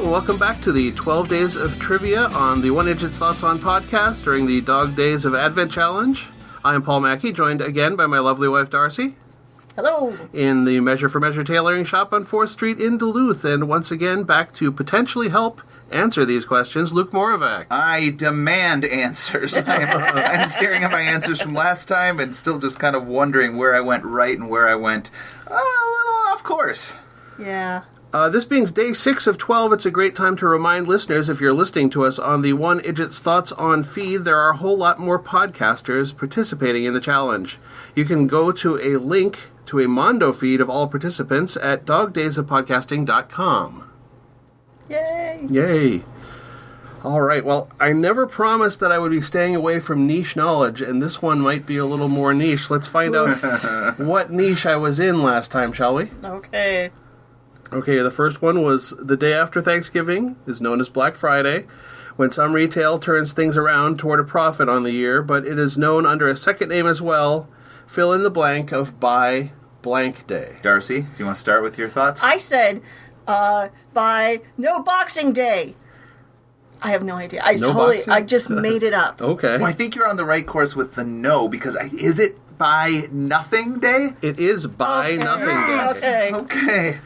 and welcome back to the 12 Days of Trivia on the One Idjit's Thoughts On podcast during the Dog Days of Advent Challenge. I am Paul Mackey, joined again by my lovely wife Darcy. Hello. In the Measure for Measure tailoring shop on 4th Street in Duluth, and once again back to potentially help answer these questions, Luke Moravec. I demand answers. I'm staring at my answers from last time and still just kind of wondering where I went right and where I went a little off course. Yeah. This being day 6 of 12, it's a great time to remind listeners, if you're listening to us on the One Idjit's Thoughts On feed, there are a whole lot more podcasters participating in the challenge. You can go to a link to a Mondo feed of all participants at dogdaysofpodcasting.com. Yay. Yay. All right, well, I never promised that I would be staying away from niche knowledge, and this one might be a little more niche. Let's find out what niche I was in last time, shall we? Okay. Okay, the first one was the day after Thanksgiving, is known as Black Friday, when some retail turns things around toward a profit on the year, but it is known under a second name as well. Fill in the blank of Buy Blank Day. Darcy, do you want to start with your thoughts? I said, by No Boxing Day. I have no idea. I just made it up. Okay. Well, I think you're on the right course with the no, because is it Buy Nothing Day? It is Buy Nothing Day. Okay.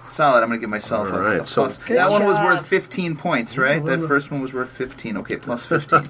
Solid. I'm going to give myself All right, so plus. That one was job. worth 15 points, right? That first one was worth 15. Okay, plus 15.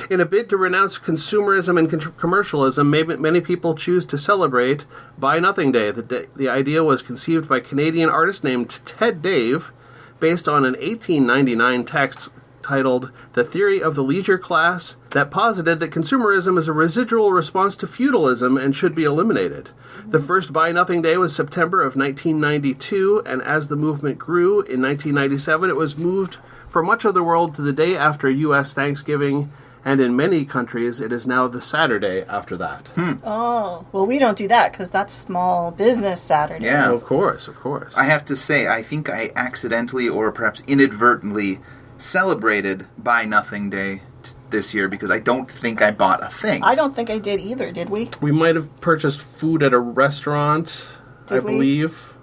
In a bid to renounce consumerism and commercialism, many people choose to celebrate Buy Nothing Day. The idea was conceived by a Canadian artist named Ted Dave, based on an 1899 text titled The Theory of the Leisure Class that posited that consumerism is a residual response to feudalism and should be eliminated. The first Buy Nothing Day was September of 1992, and as the movement grew in 1997, it was moved for much of the world to the day after U.S. Thanksgiving, and in many countries it is now the Saturday after that. Oh, well, we don't do that because that's Small Business Saturday. Yeah. Oh, of course. I have to say, I think I accidentally or perhaps inadvertently celebrated Buy Nothing Day this year because I don't think I bought a thing. I don't think I did either, did we? We might have purchased food at a restaurant, I believe.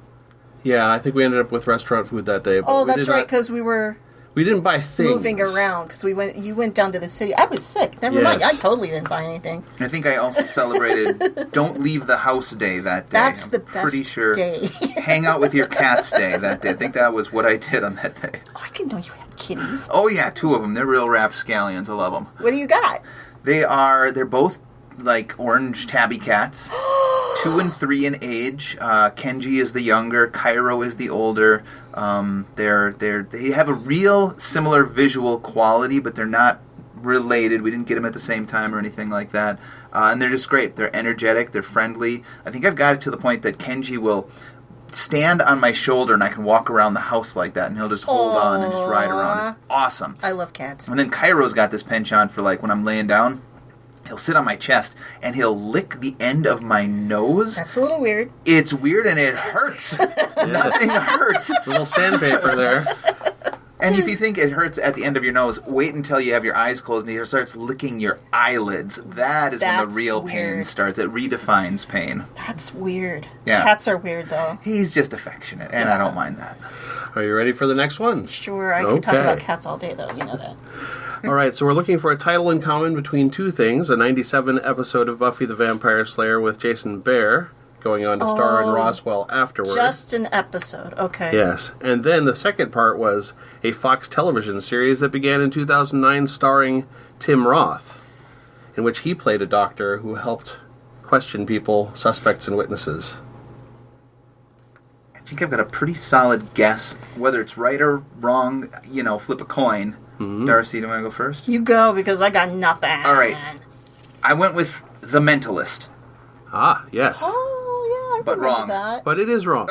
Yeah, I think we ended up with restaurant food that day. But that's right, because we were... We didn't buy things. Moving around, because you went down to the city. I was sick. Never mind. I totally didn't buy anything. I think I also celebrated Don't Leave the House Day that day. That's the best pretty sure day. Hang out with your cats day that day. I think that was what I did on that day. Oh, I didn't know you had kitties. Oh yeah, 2 of them. They're real rapscallions. I love them. What do you got? They're both like orange tabby cats. 2 and 3 in age. Kenji is the younger. Cairo is the older. They have a real similar visual quality, but they're not related. We didn't get them at the same time or anything like that. And they're just great. They're energetic. They're friendly. I think I've got it to the point that Kenji will stand on my shoulder and I can walk around the house like that, and he'll just hold on and just ride around. It's awesome. I love cats. And then Cairo's got this penchant for like when I'm laying down. He'll sit on my chest, and he'll lick the end of my nose. That's a little weird. It's weird, and it hurts. Nothing hurts. A little sandpaper there. And if you think it hurts at the end of your nose, wait until you have your eyes closed, and he starts licking your eyelids. That is when the real pain starts. It redefines pain. That's weird. Yeah. Cats are weird, though. He's just affectionate, and I don't mind that. Are you ready for the next one? Sure, I can talk about cats all day, though. You know that. All right, so we're looking for a title in common between 2 things. A 97 episode of Buffy the Vampire Slayer with Jason Behr, going on to star in Roswell afterward. Just an episode, okay. Yes, and then the second part was a Fox television series that began in 2009 starring Tim Roth, in which he played a doctor who helped question people, suspects, and witnesses. I think I've got a pretty solid guess. Whether it's right or wrong, flip a coin. Mm-hmm. Darcy, do you want to go first? You go, because I got nothing. All right. I went with The Mentalist. Ah, yes. Oh, yeah, but wrong. That. But it is wrong.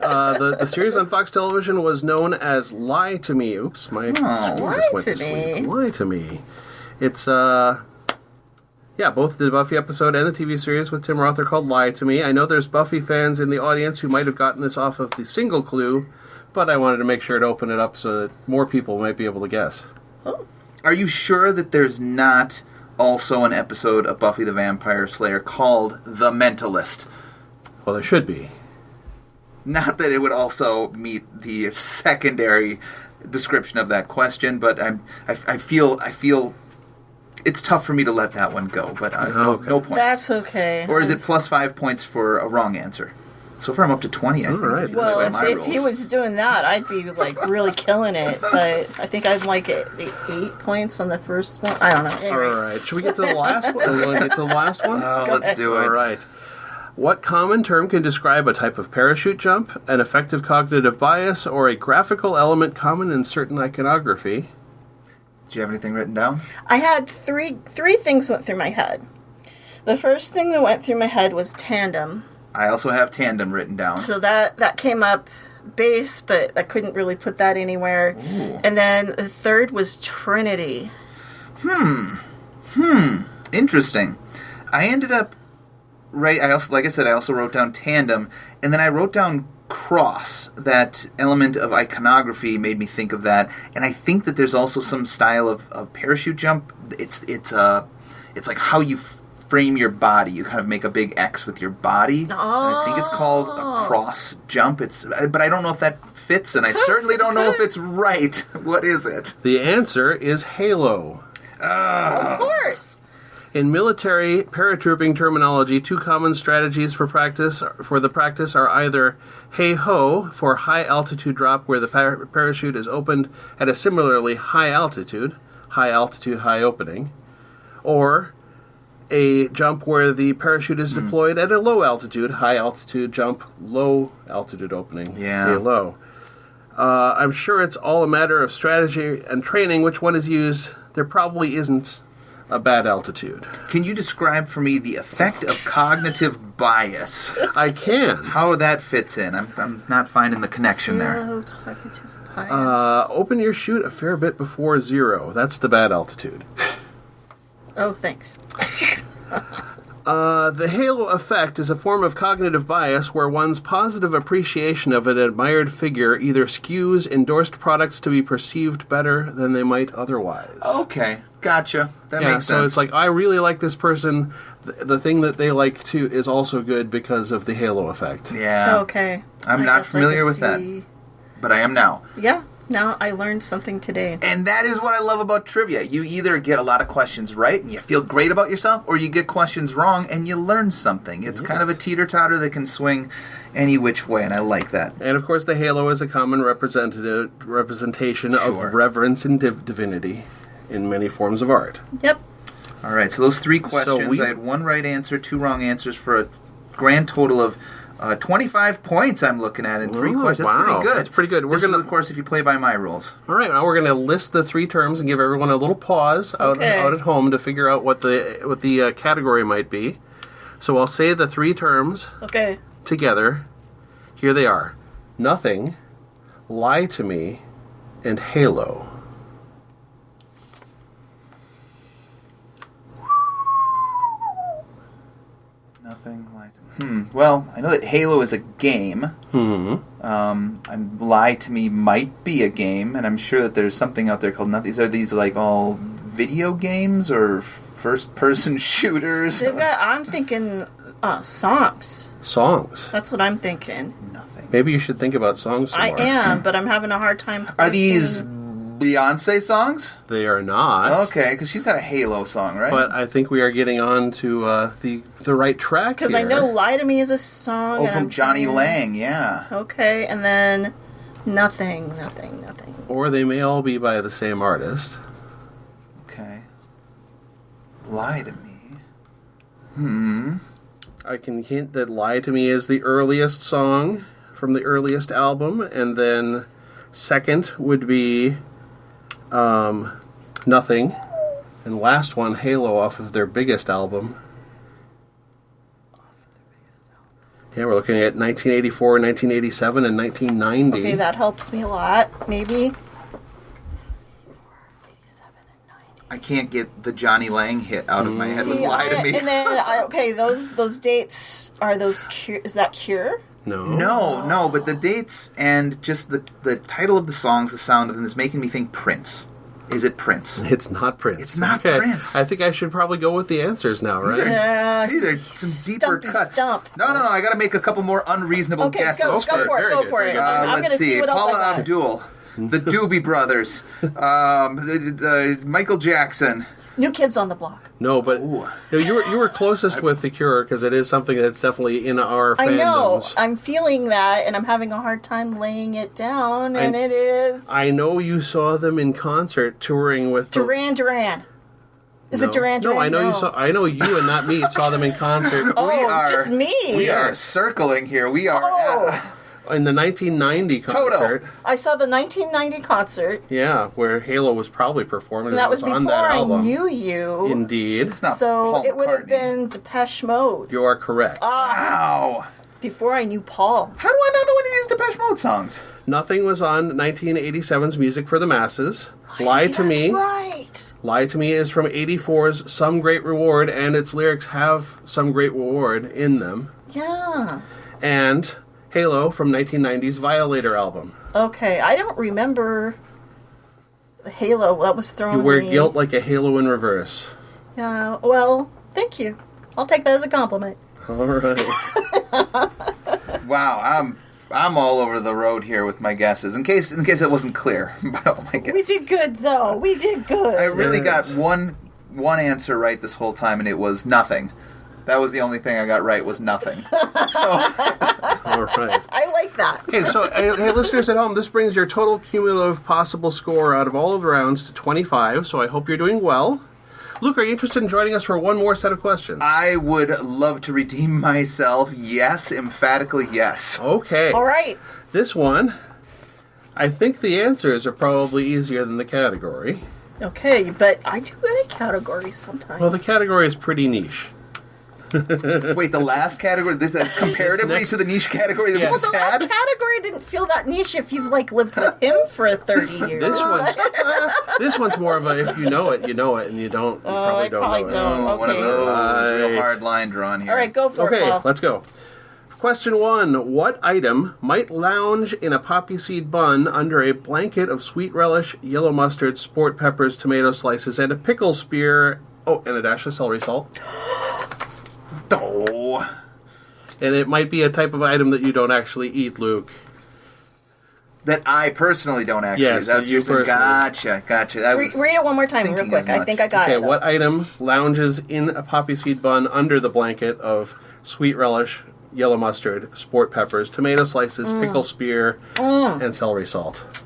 The series on Fox Television was known as Lie to Me. Oops, my screen just went to sleep. Lie to Me. It's, both the Buffy episode and the TV series with Tim Roth are called Lie to Me. I know there's Buffy fans in the audience who might have gotten this off of the single clue, but I wanted to make sure to open it up so that more people might be able to guess. Oh. Are you sure that there's not also an episode of Buffy the Vampire Slayer called The Mentalist? Well, there should be. Not that it would also meet the secondary description of that question, but I feel it's tough for me to let that one go. But no points. That's okay. Or is it plus 5 points for a wrong answer? So far, I'm up to 20. I think. Right. Well, if he was doing that, I'd be like really killing it. But I think I'd like 8 points on the first one. I don't know. Anyway. All right. Should we get to the last one? You want to get to the last one? Let's do it. All right. What common term can describe a type of parachute jump, an effective cognitive bias, or a graphical element common in certain iconography? Do you have anything written down? I had three things went through my head. The first thing that went through my head was tandem. I also have tandem written down. So that came up base, but I couldn't really put that anywhere. Ooh. And then the third was Trinity. Interesting. I ended up I also wrote down tandem, and then I wrote down cross. That element of iconography made me think of that, and I think that there's also some style of parachute jump. It's like how you frame your body. You kind of make a big X with your body. And I think it's called a cross jump. But I don't know if that fits, and I certainly don't know if it's right. What is it? The answer is halo. Of course. In military paratrooping terminology, two common strategies for the practice are either hey-ho for high-altitude drop where the parachute is opened at a similarly high altitude, high opening, or a jump where the parachute is deployed at a low altitude, high altitude jump, low altitude opening, hey-low. I'm sure it's all a matter of strategy and training. Which one is used? There probably isn't a bad altitude. Can you describe for me the effect of cognitive bias? I can. How that fits in? I'm not finding the connection there. Cognitive bias. Open your chute a fair bit before 0. That's the bad altitude. Oh, thanks. The halo effect is a form of cognitive bias where one's positive appreciation of an admired figure either skews endorsed products to be perceived better than they might otherwise. Okay, gotcha. That makes sense. So it's like, I really like this person. The thing that they like too is also good because of the halo effect. Yeah. Okay. I'm not familiar with that, but I am now. Yeah. Now I learned something today. And that is what I love about trivia. You either get a lot of questions right and you feel great about yourself, or you get questions wrong and you learn something. It's kind of a teeter-totter that can swing any which way, and I like that. And of course the halo is a common representation of reverence and divinity in many forms of art. Yep. All right, so those 3 questions, I had 1 right answer, 2 wrong answers for a grand total of 25 points I'm looking at in 3 questions. That's pretty good. That's pretty good. This is, of course, if you play by my rules. All right, now we're going to list the 3 terms and give everyone a little pause out at home to figure out what the category might be. So I'll say the 3 terms together. Here they are. Nothing, lie to me, and halo. Nothing, lie to me. Well, I know that Halo is a game. Lie to Me might be a game, and I'm sure that there's something out there called Nothing. Are these like all video games or first-person shooters? I'm thinking songs. Songs. That's what I'm thinking. Nothing. Maybe you should think about songs some more. I am, but I'm having a hard time. Are these Beyonce songs? They are not. Okay, because she's got a Halo song, right? But I think we are getting on to the right track because I know "Lie to Me" is a song. Oh, from Johnny Lang, yeah. Okay, and then nothing. Or they may all be by the same artist. Okay. Lie to Me. I can hint that "Lie to Me" is the earliest song from the earliest album, and then second would be Nothing, and last one, Halo, off of their biggest album. Yeah, we're looking at 1984, 1987, and 1990. Okay, that helps me a lot, maybe. 87 and 90. I can't get the Johnny Lang hit out of my head with Lie to Me. And then, those dates, are those Cure? Is that Cure? No, but the dates and just the title of the songs, the sound of them is making me think Prince. Is it Prince? It's not Prince. It's not Prince. I think I should probably go with the answers now, right? These are some deeper cuts. Stump. No. I got to make a couple more unreasonable guesses. Go for it. I'm going to see what else I got. Paula Abdul, the Doobie Brothers, Michael Jackson. New Kids on the Block. No, but you were closest with The Cure because it is something that's definitely in our fandoms. I know. I'm feeling that, and I'm having a hard time laying it down, and it is... I know you saw them in concert touring with... Duran Duran. Is it Duran Duran? No, I know you and not me saw them in concert. Just me. We are circling here. We are... In the 1990 concert. I saw the 1990 concert. Yeah, where Halo was probably performing. And that was before on that album. I knew you. Indeed. It's not so Paul it would have McCartney. been Depeche Mode. You are correct. Wow. Before I knew Paul. How do I not know any of these Depeche Mode songs? Nothing was on 1987's Music for the Masses. Lie to Me. Right. Lie to Me is from 84's Some Great Reward, and its lyrics have Some Great Reward in them. Yeah. And Halo from 1990's Violator album. Okay, I don't remember the Halo. That was thrown. You wear guilt like a halo in reverse. Yeah, well, thank you. I'll take that as a compliment. All right. Wow, I'm all over the road here with my guesses. In case it wasn't clear about all my guesses. We did good, though. We did good. I really got one answer right this whole time, and it was nothing. That was the only thing I got right, was nothing. So, all right. I like that. Hey, so, hey, listeners at home, this brings your total cumulative possible score out of all of the rounds to 25, so I hope you're doing well. Luke, are you interested in joining us for one more set of questions? I would love to redeem myself. Yes, emphatically yes. Okay. All right. This one, I think the answers are probably easier than the category. Okay, but I do good at categories sometimes. Well, the category is pretty niche. Wait, the last category? That's comparatively to the niche category that we just the had? last category didn't feel that niche if you've, lived with him for 30 years. This one's more of a, if you know it, and you don't, you probably don't know it. Don't. One of Okay. those real hard line drawn here. All right, go for it, Okay, Paul. let's go. Question 1. What item might lounge in a poppy seed bun under a blanket of sweet relish, yellow mustard, sport peppers, tomato slices, and a pickle spear, and a dash of celery salt? Oh. And it might be a type of item that you don't actually eat, Luke. That I personally don't actually. Yes, That's you personally. personally. Gotcha. I was Read it one more time real thinking quick. as I think I got Okay, it. what item lounges in a poppy seed bun under the blanket of sweet relish, yellow mustard, sport peppers, tomato slices, pickle spear, and celery salt?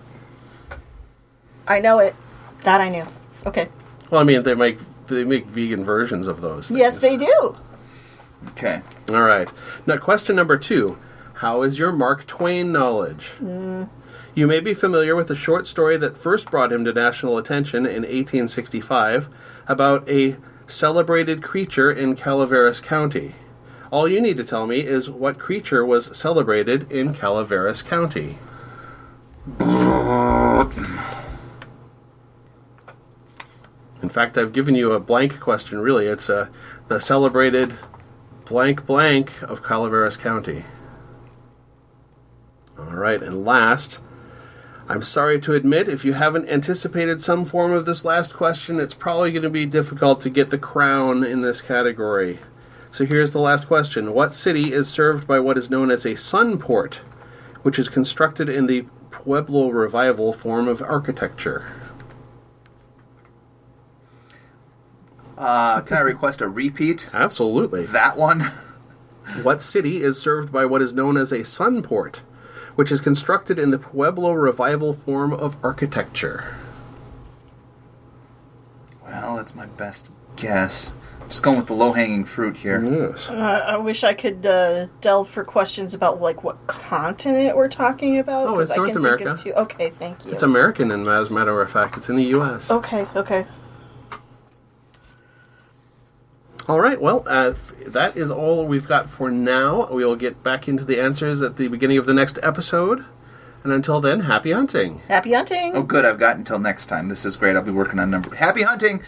I know it. That I knew. Okay. Well, I mean, they make vegan versions of those things. Yes, they do. Okay. All right. Now, question number 2. How is your Mark Twain knowledge? You may be familiar with a short story that first brought him to national attention in 1865 about a celebrated creature in Calaveras County. All you need to tell me is what creature was celebrated in Calaveras County. In fact, I've given you a blank question, really. It's the celebrated blank blank of Calaveras County. All right, and last, I'm sorry to admit, if you haven't anticipated some form of this last question, it's probably going to be difficult to get the crown in this category. So here's the last question. What city is served by what is known as a sunport, which is constructed in the Pueblo Revival form of architecture? Can I request a repeat? Absolutely. That one? What city is served by what is known as a sunport, which is constructed in the Pueblo Revival form of architecture? Well, that's my best guess. Just going with the low-hanging fruit here. Yes. I wish I could delve for questions about what continent we're talking about. Oh, it's 'cause I North can America. Think of two. Okay, thank you. It's American, and as a matter of fact, it's in the U.S. Okay. All right, well, that is all we've got for now. We will get back into the answers at the beginning of the next episode. And until then, happy hunting. Happy hunting. Oh, good. I've got until next time. This is great. I'll be working on number. Happy hunting!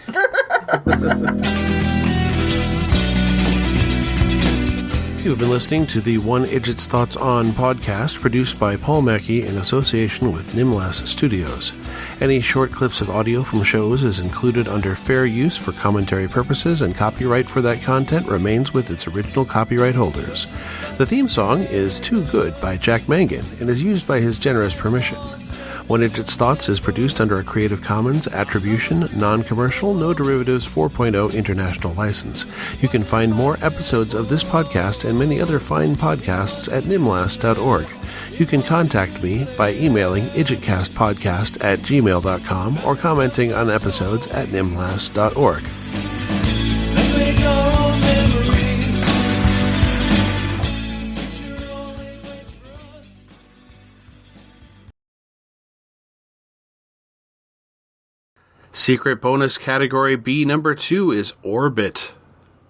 You've been listening to the One Idjit's Thoughts On podcast, produced by Paul Mackey in association with Nimlas Studios. Any short clips of audio from shows is included under fair use for commentary purposes, and copyright for that content remains with its original copyright holders. The theme song is Too Good by Jack Mangan and is used by his generous permission. One Idjit's Thoughts is produced under a Creative Commons Attribution, Non-Commercial, No Derivatives 4.0 International License. You can find more episodes of this podcast and many other fine podcasts at nimlas.org. You can contact me by emailing idjitcastpodcast@gmail.com or commenting on episodes at nimlas.org. Secret bonus category B number 2 is Orbit.